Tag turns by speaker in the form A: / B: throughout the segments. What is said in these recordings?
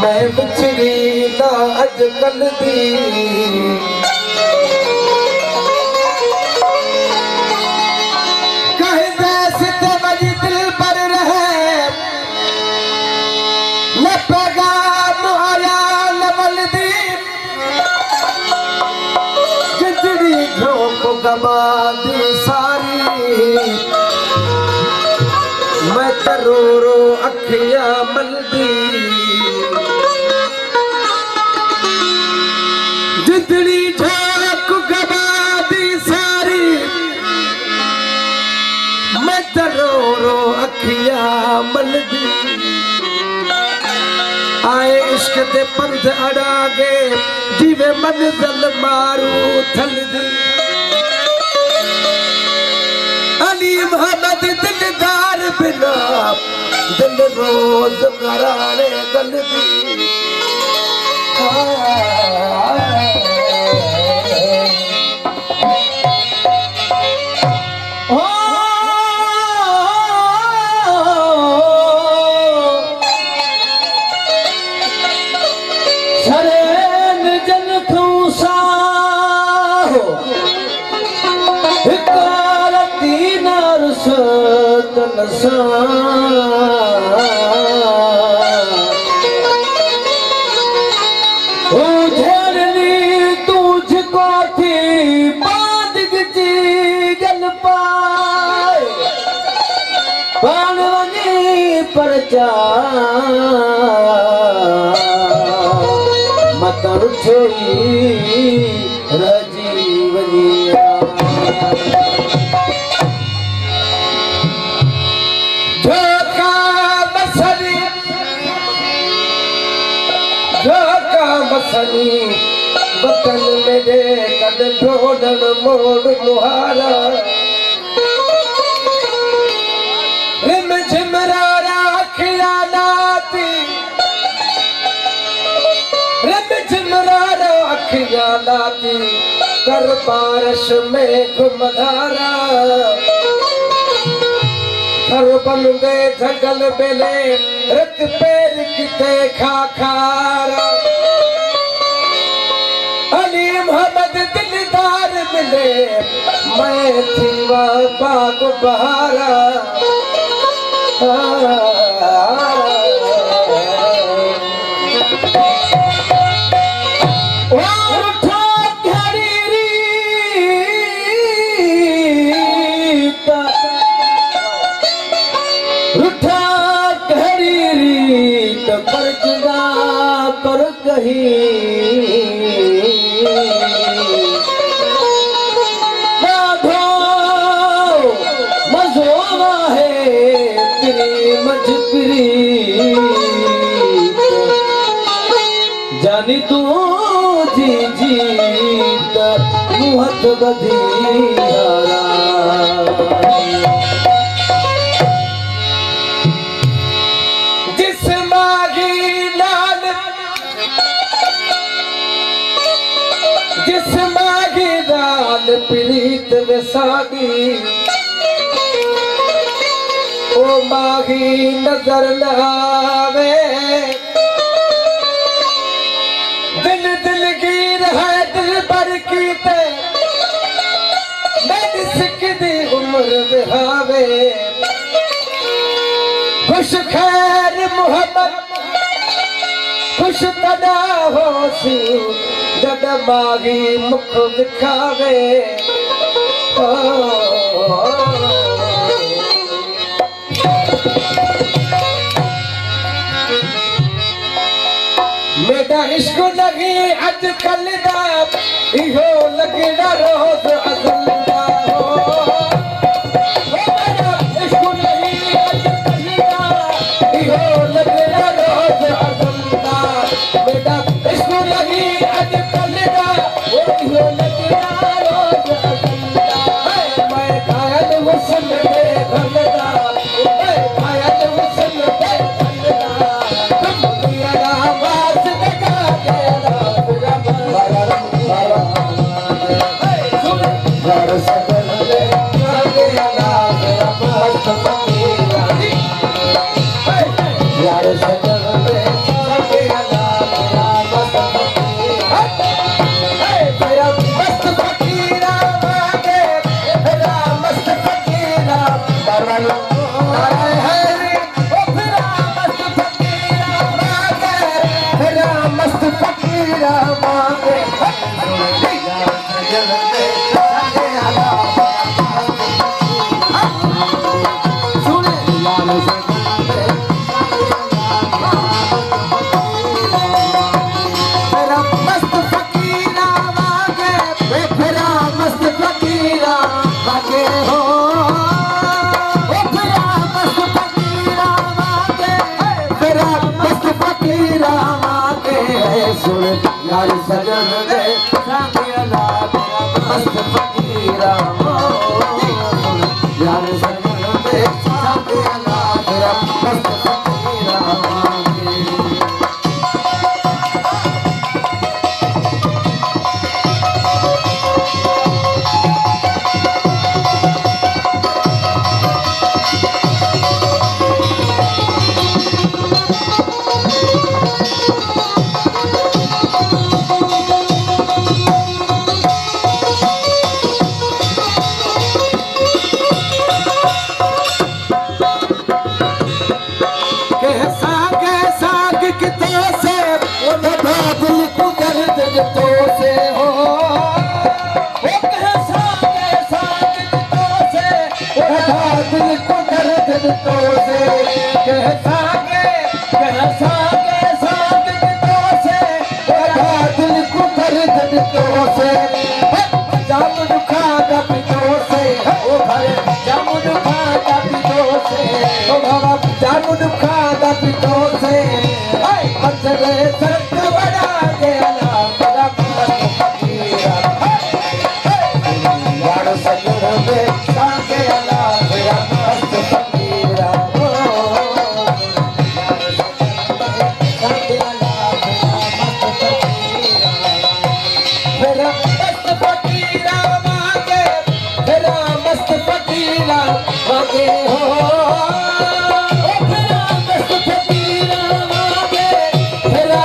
A: मैं बिछड़ी ना अजकल दी कहीं वैसे ते वही दिल पर रहे न पैगाम आया न बल्दी जिंदड़ी झोंक गवा दी सारी मैं तो रो अखियां मलदी जिंदड़ी झोंक गवा दी सारी मैं तो रो अखियां मलदी आए इश्क दे पंध अड़ागे जिवे मंजिल मारू थलदी अली मोहम्मद दिलदार बिना दिल रोज कराने गलदी तुझको थी बात गल पाए पानी पर जा मत छोई रजीवनिया मसनी वतन मेरे कद ढोडन मोड़ मुहारा रिम झिमरारा अखिया नाती रिम झिमरारा अखिया नाती कर बारिश में घुमधारा हर बन गए जगल बेले रत पैर किते खाखारा अली मोहम्मद दिलदार मिले मैं थी बाग बहारा पर कहीं मजोना है तेरी मजबूरी जानी तू जी जीत मुहत बधियारा जिस मागी लाल प्रीत विसागी ओ मागी नजर न आवे दिल दिलगीर है दिल भर की ते मैं सिकदी उम्र बिहावे खुश खैर मोहब्बत खुश तदा होसी जद मागी मुख दिखावे मेरा इश्क लगी अजकल दा इहो लगदा रोज अज़ल दा मेरा इश्क लगी अजकल दा इहो लगदा रोज अज़ल दा बेटा इश्क लगी आजकल दा इहो लगड़ा रोज अज़ल दा मैं घायल हुस्न दे घल दा मैं घायल हुस्न दे घल दा दुनिया दा बास लगा के रात यार सजन दे आगे अनाज मस्त फकीरा यार सजन दे आगे अनाज मस्त फकीरा तेरा मस्त फकीरा मांगे तेरा मस्त फकीरा परवानो है ओ तेरा मस्त फकीरा मांगे तेरा मस्त फकीरा मांगे यार सजन दे आगे अनाज सुन यार सजन दे तेरा मस्त फकीरा मांगे तेरा मस्त फकीरा मांगे हो तेरा मस्त फकीरा मांगे तेरा मस्त फकीरा मांगे सुन यार सजन दे मांगे अल्लाह तेरा मस्त फकीरा यार सजन दे मांगे अल्लाह तेरा मस्त फकीरा मांगे साग कितो से वो नभा दिल को दर्द जितो से हो साग कितो से वो नभा दिल को दर्द जितो से साग कितो से वो नभा दिल को दर्द जितो से जाम दुखा दा पितो से ओ भरे जाम दुखा दा पितो से ओ बाबा जाम दुखा दा पितो से अंतरे सत बड़ा गया ना बड़ा मस्त फकीरा यार सजन दे सागे अला तेरा मस्त फकीरा यार सजन दे सागे अला तेरा मस्त फकीरा तेरा मस्त फकीरा मांगे तेरा मस्त फकीरा मांगे हो तेरा मस्त फकीरा मांगे तेरा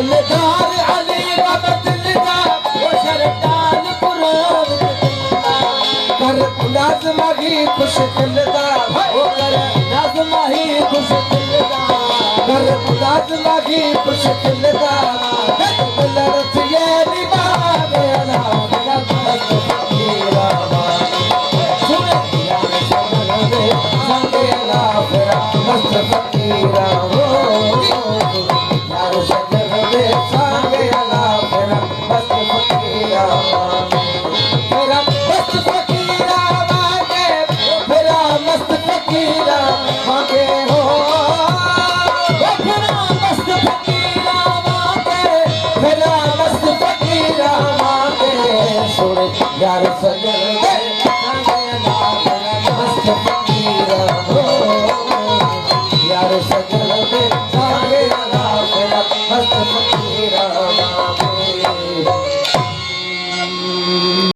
A: दिलदार अली बाबा दिलदार वो शरदान कुरान कर नाज माही खुश दिलदार वो कर नाज माही खुश दिलदार कर नाज माही खुश दिलदार दिल रसिए निभावे अला मेरा मस्त फकीरा सुने यार सजन वे संगे अला मेरा मस्त फकीरा यार सजन वे संगे अला मेरा मस्त फकीरा मेरा मस्त फकीरा मांगे मेरा मस्त फकीरा मांगे हो मेरा मस्त फकीरा मांगे मेरा मस्त फकीरा मांगे सुन यार सजन